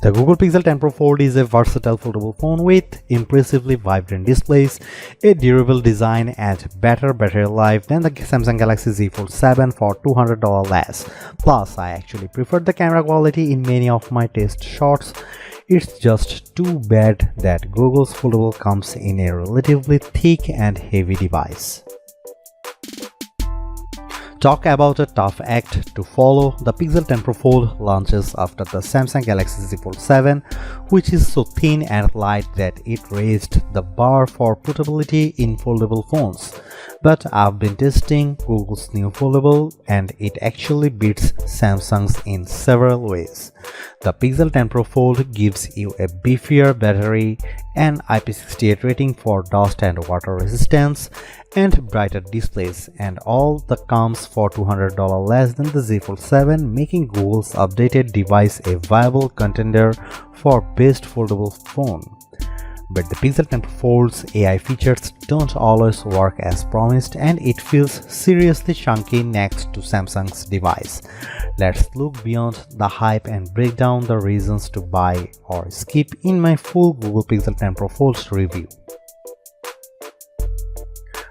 The Google Pixel 10 Pro Fold is a versatile foldable phone with impressively vibrant displays, a durable design, and better battery life than the Samsung Galaxy Z Fold 7 for $200 less. Plus, I actually prefer the camera quality in many of my test shots. It's just too bad that Google's Foldable comes in a relatively thick and heavy device. Talk about a tough act to follow. The Pixel 10 Pro Fold launches after the Samsung Galaxy Z Fold 7, which is so thin and light that it raised the bar for portability in foldable phones. But I've been testing Google's new Foldable and it actually beats Samsung's in several ways. The Pixel 10 Pro Fold gives you a beefier battery, an IP68 rating for dust and water resistance, and brighter displays, and all the comes for $200 less than the Z Fold 7, making Google's updated device a viable contender for best foldable phone. But the Pixel 10 Pro Fold's AI features don't always work as promised, and it feels seriously chunky next to Samsung's device. Let's look beyond the hype and break down the reasons to buy or skip in my full Google Pixel 10 Pro Fold review.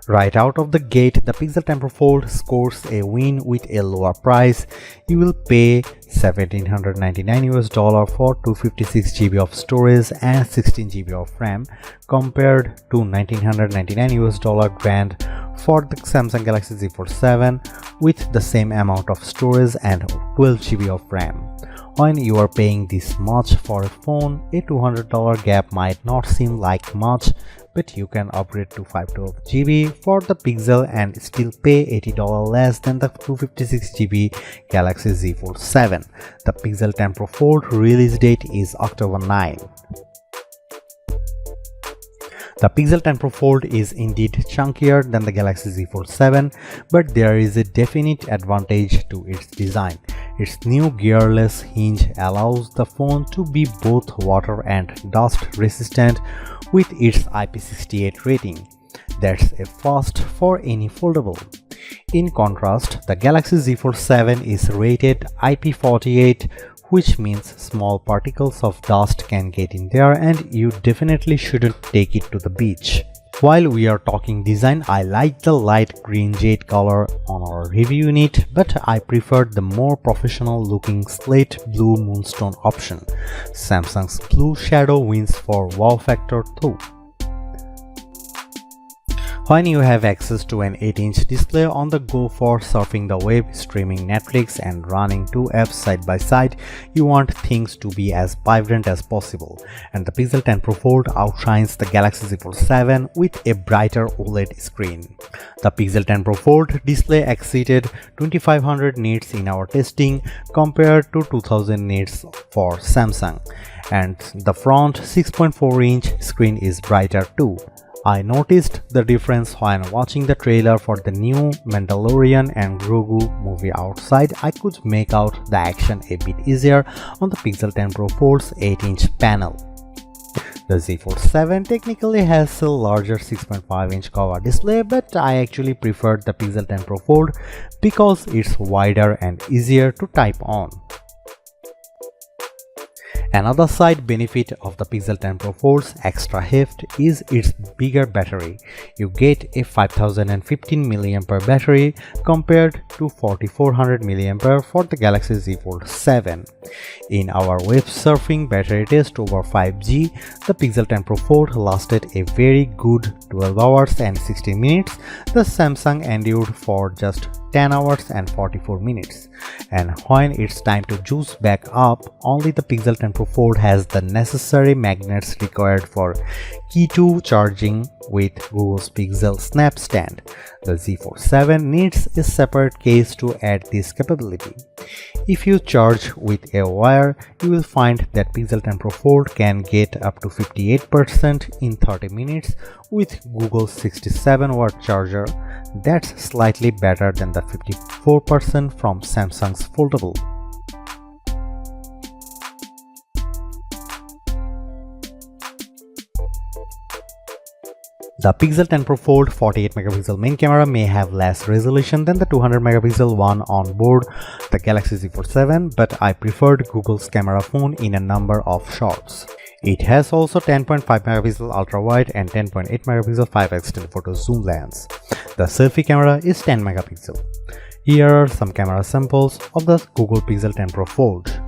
Right out of the gate, the Pixel 10 Pro Fold scores a win with a lower price. You will pay $1,799 for 256 GB of storage and 16 GB of RAM compared to $1,999 grand for the Samsung Galaxy Z Fold 7 with the same amount of storage and 12 GB of RAM. When you are paying this much for a phone, a $200 gap might not seem like much, but you can upgrade to 512 GB for the Pixel and still pay $80 less than the 256 GB Galaxy Z Fold 7. The Pixel 10 Pro Fold release date is October 9. The Pixel 10 Pro Fold is indeed chunkier than the Galaxy Z Fold 7, but there is a definite advantage to its design. Its new gearless hinge allows the phone to be both water and dust resistant with its IP68 rating. That's a first for any foldable. In contrast, the Galaxy Z Fold 7 is rated IP48, which means small particles of dust can get in there and you definitely shouldn't take it to the beach. While we are talking design, I like the light green jade color on our review unit, but I preferred the more professional looking slate blue moonstone option. Samsung's blue shadow wins for wow factor though. When you have access to an 8-inch display on the go for surfing the web, streaming Netflix, and running two apps side by side, you want things to be as vibrant as possible. And the Pixel 10 Pro Fold outshines the Galaxy Z Fold 7 with a brighter OLED screen. The Pixel 10 Pro Fold display exceeded 2500 nits in our testing compared to 2000 nits for Samsung. And the front 6.4-inch screen is brighter too. I noticed the difference when watching the trailer for the new Mandalorian and Grogu movie outside. I could make out the action a bit easier on the Pixel 10 Pro Fold's 8-inch panel. The Z Fold 7 technically has a larger 6.5-inch cover display, but I actually preferred the Pixel 10 Pro Fold because it's wider and easier to type on. Another side benefit of the Pixel 10 Pro Fold's extra heft is its bigger battery. You get a 5015 mAh battery compared to 4400 mAh for the Galaxy Z Fold 7. In our web surfing battery test over 5G, the Pixel 10 Pro Fold lasted a very good 12 hours and 16 minutes. The Samsung endured for just 10 hours and 44 minutes. And when it's time to juice back up, only the Pixel 10 Pro Fold has the necessary magnets required for Key 2 charging with Google's PixelSnap stand. The Z Fold 7 needs a separate case to add this capability. If you charge with a wire, you will find that Pixel 10 Pro Fold can get up to 58% in 30 minutes with Google's 67-watt charger. That's slightly better than the 54% from Samsung's Foldable. The Pixel 10 Pro Fold 48 megapixel main camera may have less resolution than the 200 megapixel one on board the Galaxy Z Fold 7, but I preferred Google's camera phone in a number of shots. It has also 10.5 megapixel ultra wide and 10.8 megapixel 5x telephoto zoom lens. The selfie camera is 10 megapixel. Here are some camera samples of the Google Pixel 10 Pro Fold.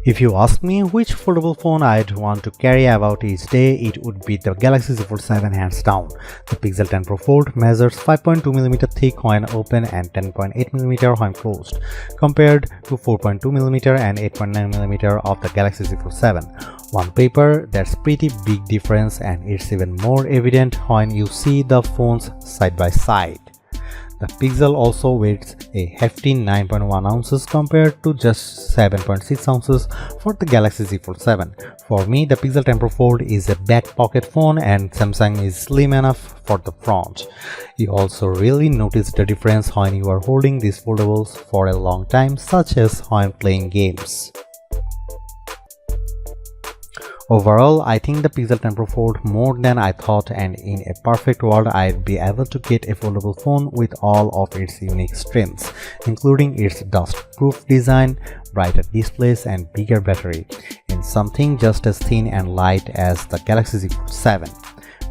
If you ask me which foldable phone I'd want to carry about each day, it would be the Galaxy Z Fold 7 hands down. The Pixel 10 Pro Fold measures 5.2mm thick when open and 10.8mm when closed, compared to 4.2mm and 8.9mm of the Galaxy Z Fold 7. On paper, that's pretty big difference, and it's even more evident when you see the phones side by side. The Pixel also weighs a hefty 9.1 ounces compared to just 7.6 ounces for the Galaxy Z Fold 7. For me, the Pixel 10 Pro Fold is a back pocket phone and Samsung is slim enough for the front. You also really notice the difference when you are holding these foldables for a long time, such as when playing games. Overall, I think the Pixel 10 Pro Fold more than I thought, and in a perfect world I'd be able to get a foldable phone with all of its unique strengths, including its dust-proof design, brighter displays and bigger battery, in something just as thin and light as the Galaxy Z Fold 7.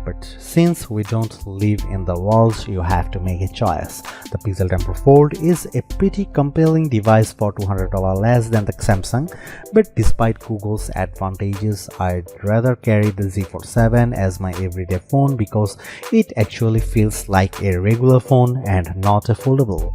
But since we don't live in the world, you have to make a choice. The Pixel 10 Pro Fold is a pretty compelling device for $200 less than the Samsung, but despite Google's advantages, I'd rather carry the Z Fold 7 as my everyday phone because it actually feels like a regular phone and not a foldable.